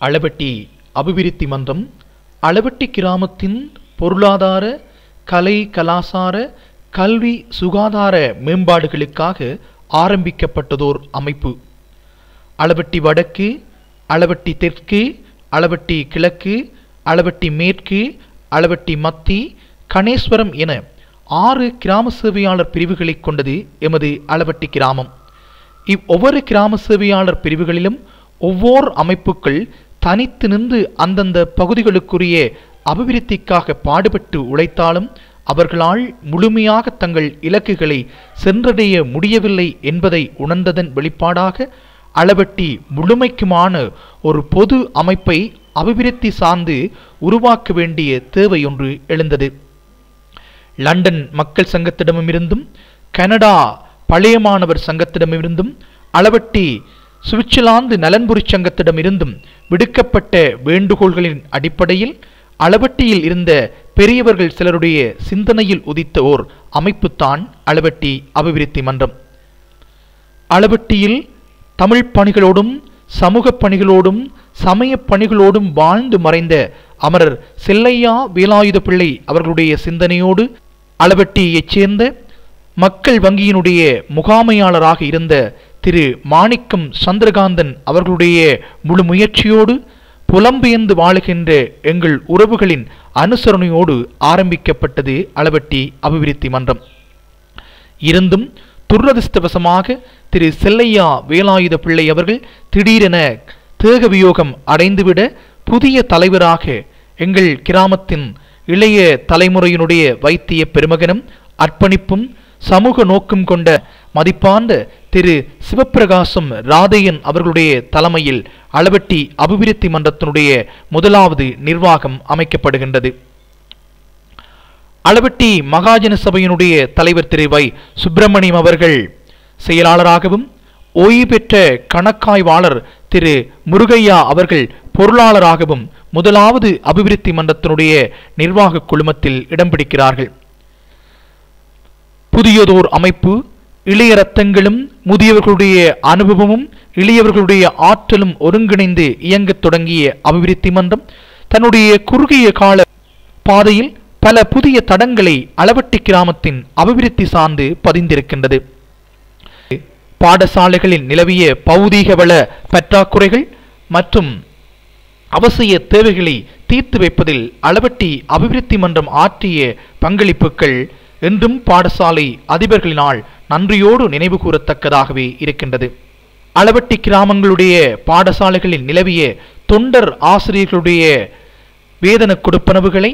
அளவட்டி அபிவிருத்தி மன்றம் அளவட்டி கிராமத்தின் பொருளாதார, கலை, கலாசார, கல்வி, சுகாதார மேம்பாடுகளுக்காக ஆரம்பிக்கப்பட்டதோர் அமைப்பு. அளவட்டி வடக்கு, அளவட்டி தெற்கு, அளவட்டி கிழக்கு, அளவட்டி மேற்கு, அளவட்டி மத்தி, கணேஸ்வரம் என 6 கிராம சேவையாளர் பிரிவுகளை கொண்டது எமது அளவட்டி கிராமம். ஒவ்வொரு கிராம சேவையாளர் பிரிவுகளிலும் ஒவ்வொரு அமைப்புகள் தனித்து நின்று அந்தந்த பகுதிகளுக்குரிய அபிவிருத்திக்காக பாடுபட்டு உழைத்தாலும் அவர்களால் முழுமையாக தங்கள் இலக்குகளை சென்றடைய முடியவில்லை என்பதை உணர்ந்ததன் வெளிப்பாடாக அளவட்டி முழுமைக்குமான ஒரு பொது அமைப்பை அபிவிருத்தி சார்ந்து உருவாக்க வேண்டிய தேவையொன்று எழுந்தது. லண்டன் மக்கள் சங்கத்திடமிருந்தும் கனடா பழைய மாணவர் சங்கத்திடமிருந்தும் அளவட்டி சுவிட்சர்லாந்து நலன்புரி சங்கத்திடமிருந்தும் விடுக்கப்பட்ட வேண்டுகோள்களின் அடிப்படையில் அளவட்டியில் இருந்த பெரியவர்கள் சிலருடைய சிந்தனையில் உதித்த ஓர் அமைப்புத்தான் அளவட்டி அபிவிருத்தி மன்றம். அளவட்டியில் தமிழ் பணிகளோடும் சமூக பணிகளோடும் சமய பணிகளோடும் வாழ்ந்து மறைந்த அமரர் செல்லையா வேலாயுத பிள்ளை அவர்களுடைய சிந்தனையோடு அளவட்டியைச் சேர்ந்த மக்கள் வங்கியினுடைய முகாமையாளராக இருந்த திரு மாணிக்கம் சந்திரகாந்தன் அவர்களுடைய முழு முயற்சியோடு புலம்பெயர்ந்து வாழுகின்ற எங்கள் உறவுகளின் அனுசரணையோடு ஆரம்பிக்கப்பட்டது அளவட்டி அபிவிருத்தி மன்றம். இருந்தும் துரதிர்ஷ்டவசமாக திரு செல்லையா வேலாயுத பிள்ளை அவர்கள் திடீரென தேகவியோகம் அடைந்துவிட புதிய தலைவராக எங்கள் கிராமத்தின் இளைய தலைமுறையினுடைய வைத்திய பெருமகனும் அர்ப்பணிப்பும் சமூக நோக்கம் கொண்ட மதிப்பார்ந்த திரு சிவப்பிரகாசம் ராதையன் அவர்களுடைய தலைமையில் அளவட்டி அபிவிருத்தி மன்றத்தினுடைய முதலாவது நிர்வாகம் அமைக்கப்படுகின்றது. அளவட்டி மகாஜன சபையினுடைய தலைவர் திரு வை சுப்பிரமணியம் அவர்கள் செயலாளராகவும், ஓய்வு பெற்ற கணக்காய்வாளர் திரு முருகையா அவர்கள் பொருளாளராகவும் முதலாவது அபிவிருத்தி மன்றத்தினுடைய நிர்வாக குழுமத்தில் இடம் பிடிக்கிறார்கள். புதியதோர் அமைப்பு இளைய ரத்தங்களும் முதியவர்களுடைய அனுபவமும் இளையவர்களுடைய ஆற்றலும் ஒருங்கிணைந்து இயங்கத் தொடங்கிய அபிவிருத்தி மன்றம் தன்னுடைய குறுகிய கால பாதையில் பல புதிய தடங்களை அளவட்டி கிராமத்தின் அபிவிருத்தி சார்ந்து பதிந்திருக்கின்றது. பாடசாலைகளில் நிலவிய பௌதீக வள பற்றாக்குறைகள் மற்றும் அவசிய தேவைகளை தீர்த்து வைப்பதில் அளவட்டி அபிவிருத்தி மன்றம் ஆற்றிய பங்களிப்புகள் என்றும் பாடசாலை அதிபர்களினால் நன்றியோடு நினைவு கூறத்தக்கதாகவே இருக்கின்றது. அளவட்டி கிராமங்களுடைய பாடசாலைகளில் நிலவிய தொண்டர் ஆசிரியர்களுடைய வேதன கொடுப்பனவுகளை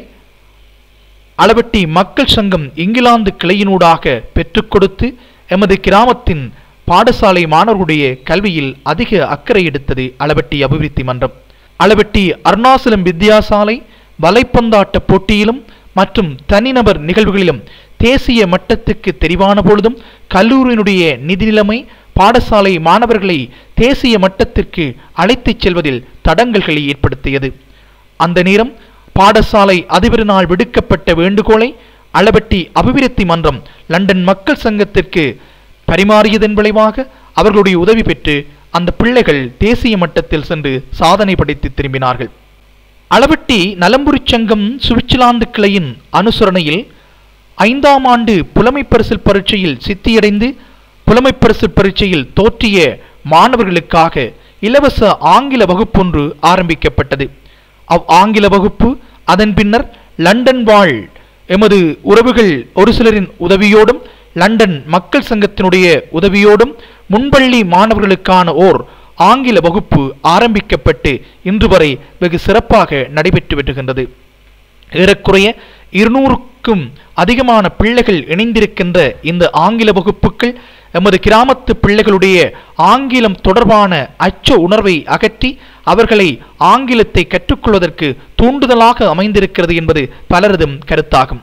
அளவட்டி மக்கள் சங்கம் இங்கிலாந்து கிளையினூடாக பெற்றுக் கொடுத்து எமது கிராமத்தின் பாடசாலை மாணவர்களுடைய கல்வியில் அதிக அக்கறை எடுத்தது அளவட்டி அபிவிருத்தி மன்றம். அளவட்டி அருணாசலம் வித்தியாசாலை வலைப்பந்தாட்ட போட்டியிலும் மற்றும் தனிநபர் நிகழ்வுகளிலும் தேசிய மட்டத்துக்கு தெரிவான பொழுதும் கல்லூரியினுடைய நிதி நிலைமை பாடசாலை மாணவர்களை தேசிய மட்டத்திற்கு அழைத்துச் செல்வதில் தடங்கல்களை ஏற்படுத்தியது. அந்த நேரம் பாடசாலை அதிபரினால் விடுக்கப்பட்ட வேண்டுகோளை அளவட்டி அபிவிருத்தி மன்றம் லண்டன் மக்கள் சங்கத்திற்கு பரிமாறியதன் விளைவாக அவர்களுடைய உதவி பெற்று அந்த பிள்ளைகள் தேசிய மட்டத்தில் சென்று சாதனை படைத்து திரும்பினார்கள். அளவட்டி நலம்புரி சங்கம் சுவிட்சர்லாந்து கிளையின் அனுசரணையில் 5ஆம் ஆண்டு புலமைப்பரிசில் பரீட்சையில் சித்தியடைந்து புலமைப்பரிசில் பரீட்சையில் தோற்றிய மாணவர்களுக்காக இலவச ஆங்கில வகுப்பொன்று ஆரம்பிக்கப்பட்டது. ஆங்கில வகுப்பு அதன் பின்னர் லண்டன் வாழ் எமது உறவுகள் ஒரு சிலரின் உதவியோடும் லண்டன் மக்கள் சங்கத்தினுடைய உதவியோடும் முன்பள்ளி மாணவர்களுக்கான ஓர் ஆங்கில வகுப்பு ஆரம்பிக்கப்பட்டு இன்று வரை வெகு சிறப்பாக நடைபெற்று வருகின்றது. ஏறக்குறைய 200க்கும் அதிகமான பிள்ளைகள் இணைந்திருக்கின்ற இந்த ஆங்கில வகுப்புகள் எமது கிராமத்து பிள்ளைகளுடைய ஆங்கிலம் தொடர்பான அச்ச உணர்வை அகற்றி அவர்களை ஆங்கிலத்தை கற்றுக்கொள்வதற்கு தூண்டுதலாக அமைந்திருக்கிறது என்பது பலரதும் கருத்தாகும்.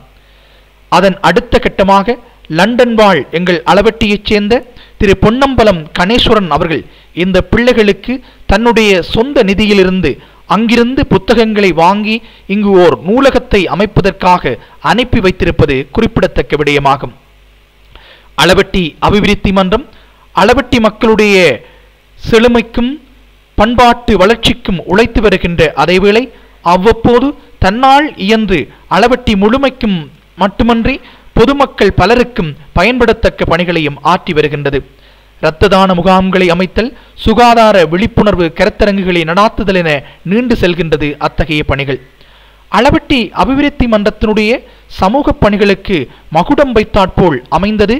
அதன் அடுத்த கட்டமாக லண்டன் வாழ் எங்கள் அளவட்டியைச் சேர்ந்த திரு பொன்னம்பலம் கணேஸ்வரன் அவர்கள் இந்த பிள்ளைகளுக்கு தன்னுடைய சொந்த நிதியிலிருந்து அங்கிருந்து புத்தகங்களை வாங்கி இங்கு ஓர் நூலகத்தை அமைப்பதற்காக அனுப்பி வைத்திருப்பது குறிப்பிடத்தக்க விடயமாகும். அளவட்டி அபிவிருத்தி மன்றம் அளவட்டி மக்களுடைய செழுமைக்கும் பண்பாட்டு வளர்ச்சிக்கும் உழைத்து வருகின்ற அதேவேளை அவ்வப்போது தன்னால் இயன்று அளவட்டி முழுமைக்கும் மட்டுமன்றி பொதுமக்கள் பலருக்கும் பயன்படத்தக்க பணிகளையும் ஆற்றி வருகின்றது. இரத்த தான முகாம்களை அமைத்தல், சுகாதார விழிப்புணர்வு கருத்தரங்குகளை நடாத்துதல் என நீண்டு செல்கின்றது அத்தகைய பணிகள். அளவட்டி அபிவிருத்தி மன்றத்தினுடைய சமூக பணிகளுக்கு மகுடம் வைத்தாற்போல் அமைந்தது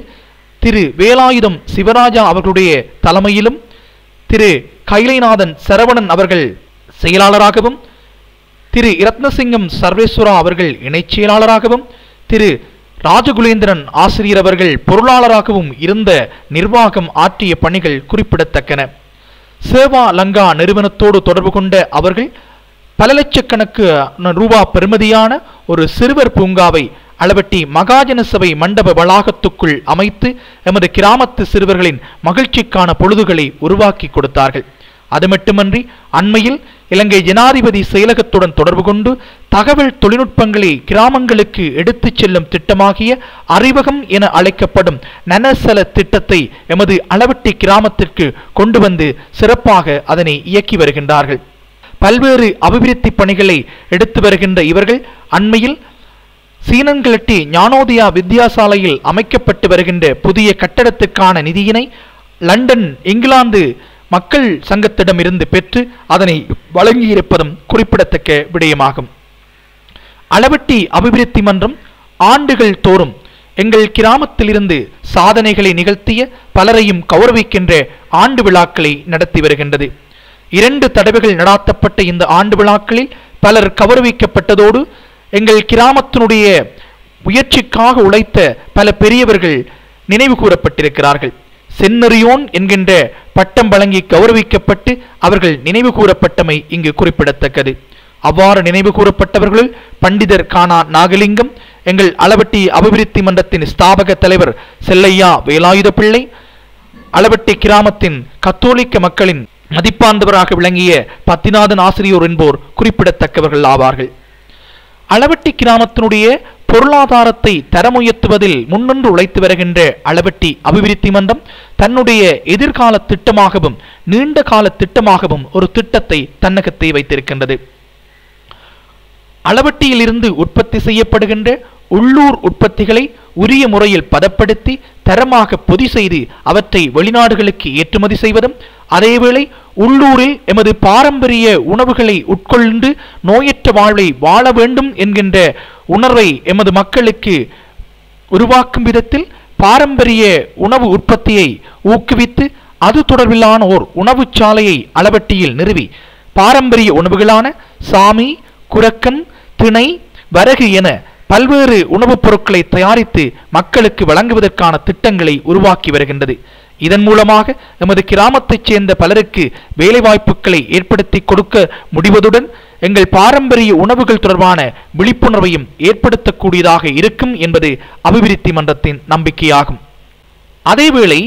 திரு வேலாயுதம் சிவராஜா அவர்களுடைய தலைமையிலும் திரு கைலைநாதன் சரவணன் அவர்கள் செயலாளராகவும், திரு இரத்னசிங்கம் சர்வேஸ்வரா அவர்கள் இணைச் செயலாளராகவும், திரு ராஜகுலேந்திரன் ஆசிரியர் அவர்கள் பொருளாளராகவும் இருந்த நிர்வாகம் ஆற்றிய பணிகள் குறிப்பிடத்தக்கன. சேவா லங்கா நிறுவனத்தோடு தொடர்பு கொண்ட அவர்கள் பல லட்சக்கணக்கு ரூபா பெறுமதியான ஒரு சிறுவர் பூங்காவை அளவட்டி மகாஜன சபை மண்டப வளாகத்துக்குள் அமைத்து எமது கிராமத்து சிறுவர்களின் மகிழ்ச்சிக்கான பொழுதுகளை உருவாக்கி கொடுத்தார்கள். அது மட்டுமன்றி அண்மையில் இலங்கை ஜனாதிபதி செயலகத்துடன் தொடர்பு கொண்டு தகவல் தொழில்நுட்பங்களை கிராமங்களுக்கு எடுத்துச் செல்லும் திட்டமாகிய அறிவகம் என அழைக்கப்படும் நனசல திட்டத்தை எமது அளவட்டி கிராமத்திற்கு கொண்டு வந்து சிறப்பாக அதனை இயக்கி வருகின்றார்கள். பல்வேறு அபிவிருத்தி பணிகளை எடுத்து வருகின்ற இவர்கள் அண்மையில் சீனன்களட்டி ஞானோதயா வித்யாசாலையில் அமைக்கப்பட்டு வருகின்ற புதிய கட்டடத்துக்கான நிதியினை லண்டன் இங்கிலாந்து மக்கள் சங்கத்திடமிருந்து பெற்று அதனை வழங்கியிருப்பதும் குறிப்பிடத்தக்க விடயமாகும். அளவட்டி அபிவிருத்தி மன்றம் ஆண்டுகள் தோறும் எங்கள் கிராமத்திலிருந்து சாதனைகளை நிகழ்த்திய பலரையும் கௌரவிக்கின்ற ஆண்டு விழாக்களை நடத்தி வருகின்றது. 2 தடவைகள் நடாத்தப்பட்ட இந்த ஆண்டு விழாக்களில் பலர் கௌரவிக்கப்பட்டதோடு எங்கள் கிராமத்தினுடைய முயற்சிக்காக உழைத்த பல பெரியவர்கள் நினைவு கூறப்பட்டிருக்கிறார்கள். சென்னறியோன் என்கின்ற பட்டம் வழங்கி கௌரவிக்கப்பட்டு அவர்கள் நினைவு கூறப்பட்டமை இங்கு குறிப்பிடத்தக்கது. அவ்வாறு நினைவு கூறப்பட்டவர்களில் பண்டிதர் கானா நாகலிங்கம், எங்கள் அளவட்டி அபிவிருத்தி மன்றத்தின் ஸ்தாபக தலைவர் செல்லையா வேலாயுத பிள்ளை, அளவட்டி கிராமத்தின் கத்தோலிக்க மக்களின் மதிப்பார்ந்தவராக விளங்கிய பத்திநாதன் ஆசிரியோர் என்போர் குறிப்பிடத்தக்கவர்கள் ஆவார்கள். அளவட்டி கிராமத்தினுடைய பொருளாதாரத்தை தரமுயர்த்துவதில் முன்னின்று உழைத்து வருகின்ற அளவட்டி அபிவிருத்தி மன்றம் தன்னுடைய எதிர்கால திட்டமாகவும் நீண்ட கால திட்டமாகவும் ஒரு திட்டத்தை தன்னகத்தை வைத்திருக்கின்றது. அளவட்டியில் இருந்து உற்பத்தி செய்யப்படுகின்ற உள்ளூர் உற்பத்திகளை உரிய முறையில் பதப்படுத்தி தரமாக பொதி செய்து அவற்றை வெளிநாடுகளுக்கு ஏற்றுமதி செய்வதும், அதேவேளை உள்ளூரில் எமது பாரம்பரிய உணவுகளை உட்கொண்டு நோயற்ற வாழ்வை வாழ வேண்டும் என்கின்ற உணர்வை எமது மக்களுக்கு உருவாக்கும் விதத்தில் பாரம்பரிய உணவு உற்பத்தியை ஊக்குவித்து அது தொடர்பிலான ஓர் உணவு சாலையை அளவட்டியில் நிறுவி பாரம்பரிய உணவுகளான சாமி, குரக்கன், திணை, வரகு என பல்வேறு உணவுப் பொருட்களை தயாரித்து மக்களுக்கு வழங்குவதற்கான திட்டங்களை உருவாக்கி வருகின்றது. இதன் மூலமாக எமது கிராமத்தைச் சேர்ந்த பலருக்கு வேலைவாய்ப்புகளை ஏற்படுத்தி கொடுக்க முடிவதுடன் எங்கள் பாரம்பரிய உணவுகள் தொடர்பான விழிப்புணர்வையும் ஏற்படுத்தக்கூடியதாக இருக்கும் என்பது அபிவிருத்தி மன்றத்தின் நம்பிக்கையாகும். அதேவேளை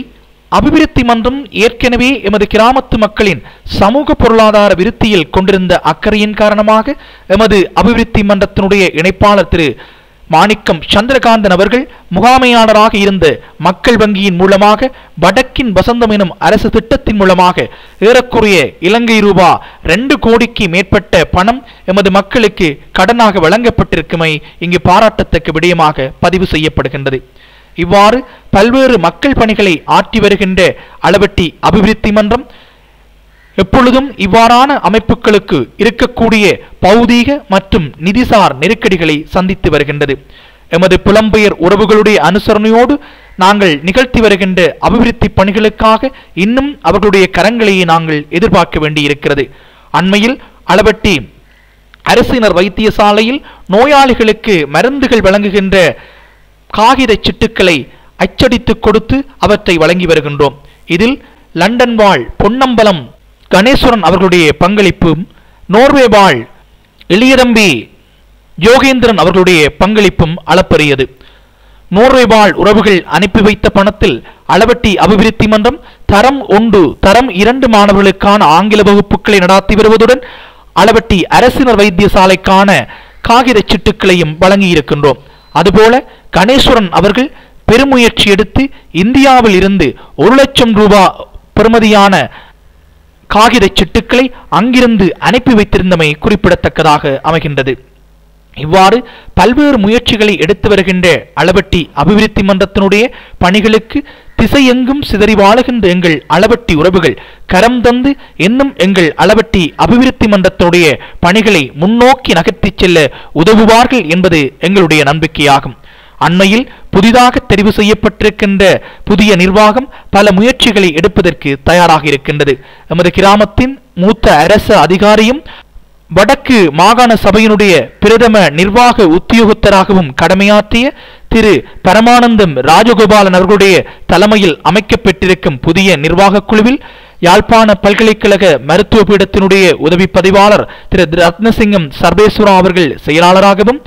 அபிவிருத்தி மன்றம் ஏற்கனவே எமது கிராமத்து மக்களின் சமூக பொருளாதார விருத்தியில் கொண்டிருந்த அக்கறையின் காரணமாக எமது அபிவிருத்தி மன்றத்தினுடைய இணைப்பாளர் திரு மாணிக்கம் சந்திரகாந்தன் அவர்கள் முகாமையாளராக இருந்த மக்கள் வங்கியின் மூலமாக வடக்கின் வசந்தம் எனும் அரசு திட்டத்தின் மூலமாக ஏறக்குறைய இலங்கை ரூபா 2 கோடிக்கு மேற்பட்ட பணம் எமது மக்களுக்கு கடனாக வழங்கப்பட்டிருக்குமை இங்கு பாராட்டத்தக்க விடயமாக பதிவு செய்யப்படுகின்றது. இவ்வாறு பல்வேறு மக்கள் பணிகளை ஆற்றி வருகின்ற அளவட்டி அபிவிருத்தி மன்றம் எப்பொழுதும் இவ்வாறான அமைப்புகளுக்கு இருக்கக்கூடிய பௌதீக மற்றும் நிதிசார் நெருக்கடிகளை சந்தித்து வருகின்றது. எமது புலம்பெயர் உறவுகளுடைய அனுசரணையோடு நாங்கள் நிகழ்த்தி வருகின்ற அபிவிருத்தி பணிகளுக்காக இன்னும் அவர்களுடைய கரங்களையே நாங்கள் எதிர்பார்க்க வேண்டியிருக்கிறது. அண்மையில் அளவட்டி அரசினர் வைத்தியசாலையில் நோயாளிகளுக்கு மருந்துகள் வழங்குகின்ற காகித சிட்டுக்களை அச்சடித்து கொடுத்து அவற்றை வழங்கி வருகின்றோம். இதில் லண்டன் வாழ் பொன்னம்பலம் கணேஸ்வரன் அவர்களுடைய பங்களிப்பும், நோர்வே வாழ் இளையதம்பி யோகேந்திரன் அவர்களுடைய பங்களிப்பும் அளப்பரியது. நோர்வே வாழ் உறவுகள் அனுப்பி வைத்த பணத்தில் அளவட்டி அபிவிருத்தி மன்றம் தரம் 1, தரம் 2 மாணவர்களுக்கான ஆங்கில வகுப்புகளை நடாத்தி வருவதுடன் அளவட்டி அரசினர் வைத்தியசாலைக்கான காகித சிட்டுக்களையும் வழங்கி இருக்கின்றோம். அதுபோல கணேஸ்வரன் அவர்கள் பெருமுயற்சி எடுத்து இந்தியாவில் இருந்து 1 லட்சம் ரூபாய் பெறுமதியான காகித சிட்டுக்களை அங்கிருந்து அனுப்பி வைத்திருந்தமை குறிப்பிடத்தக்கதாக அமைகின்றது. இவ்வாறு பல்வேறு முயற்சிகளை எடுத்து வருகின்ற அளவட்டி அபிவிருத்தி மன்றத்தினுடைய பணிகளுக்கு திசையெங்கும் சிதறி வாழுகின்ற எங்கள் அளவட்டி உறவுகள் கரம் தந்து இன்னும் எங்கள் அளவட்டி அபிவிருத்தி மன்றத்தினுடைய பணிகளை முன்னோக்கி நகர்த்திச் செல்ல உதவுவார்கள் என்பது எங்களுடைய நம்பிக்கையாகும். அண்மையில் புதிதாக தெரிவு செய்யப்பட்டிருக்கின்ற புதிய நிர்வாகம் பல முயற்சிகளை எடுப்பதற்கு தயாராக இருக்கின்றது. எமது கிராமத்தின் மூத்த அரசு அதிகாரியும் வடக்கு மாகாண சபையினுடைய பிரதம நிர்வாக உத்தியோகத்தராகவும் கடமையாற்றிய திரு பரமானந்தம் ராஜகோபாலன் அவர்களுடைய தலைமையில் அமைக்கப்பட்டிருக்கும் புதிய நிர்வாக குழுவில் யாழ்ப்பாண பல்கலைக்கழக மருத்துவ பீடத்தினுடைய உதவி பதிவாளர் திரு ரத்னசிங்கம் சர்வேஸ்வரா அவர்கள் செயலாளராகவும்,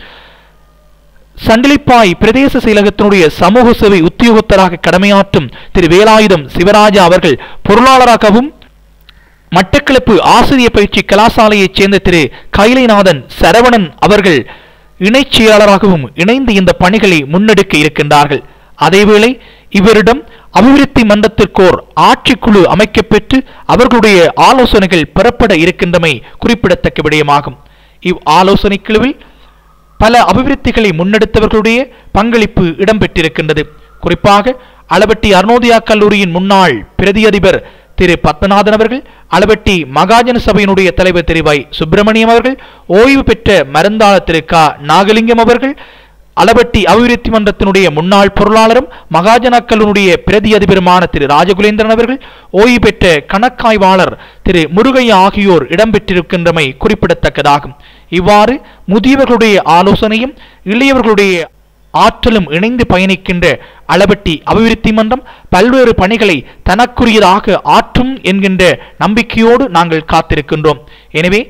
சண்டிலிப்பாய் பிரதேச செயலகத்தினுடைய சமூக சேவை உத்தியோகத்தராக கடமையாற்றும் திரு வேலாயுதம் சிவராஜா அவர்கள் பொருளாளராகவும், மட்டக்களப்பு ஆசிரியர் பயிற்சி கலாசாலையைச் சேர்ந்த திரு கைலைநாதன் சரவணன் அவர்கள் இணைச் செயலாளராகவும் இணைந்து இந்த பணிகளை முன்னெடுக்க இருக்கின்றார்கள். அதேவேளை இவரிடம் அபிவிருத்தி மன்றத்திற்கோர் ஆட்சிக்குழு அமைக்கப்பெற்று அவர்களுடைய ஆலோசனைகள் பெறப்பட இருக்கின்றமை குறிப்பிடத்தக்க விடயமாகும். இவ் ஆலோசனை குழுவில் பல அபிவிருத்திகளை முன்னெடுத்தவர்களுடைய பங்களிப்பு இடம்பெற்றிருக்கின்றது. குறிப்பாக அளவட்டி அருணோதயா கல்லூரியின் முன்னாள் பிரதி அதிபர் திரு பத்மநாதன் அவர்கள், அளவட்டி மகாஜன சபையினுடைய தலைவர் திரு வை சுப்பிரமணியம் அவர்கள், ஓய்வு பெற்ற மருந்தாளர் திரு க நாகலிங்கம் அவர்கள், அளவட்டி அபிவிருத்தி மன்றத்தினுடைய முன்னாள் பொருளாளரும் மகாஜன கல்லூரியுடைய பிரதி அதிபருமான திரு ராஜகுலேந்திரன் அவர்கள், ஓய்வு பெற்ற கணக்காய்வாளர் திரு முருகையா ஆகியோர் இடம்பெற்றிருக்கின்றமை குறிப்பிடத்தக்கதாகும். இவ்வாறு முதியவர்களுடைய ஆலோசனையும் இளையவர்களுடைய ஆற்றலும் இணைந்து பயணிக்கின்ற அளவட்டி அபிவிருத்தி மன்றம் பல்வேறு பணிகளை தனக்குரியதாக ஆற்றும் என்கின்ற நம்பிக்கையோடு நாங்கள் காத்திருக்கின்றோம். எனவே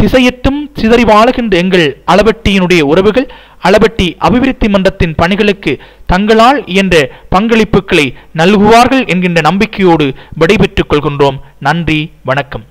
திசையற்றும் சிதறி வாழுகின்ற எங்கள் அளவட்டியினுடைய உறவுகள் அளவட்டி அபிவிருத்தி மன்றத்தின் பணிகளுக்கு தங்களால் இயன்ற பங்களிப்புகளை நல்குவார்கள் என்கின்ற நம்பிக்கையோடு விடைபெற்றுக் கொள்கின்றோம். நன்றி, வணக்கம்.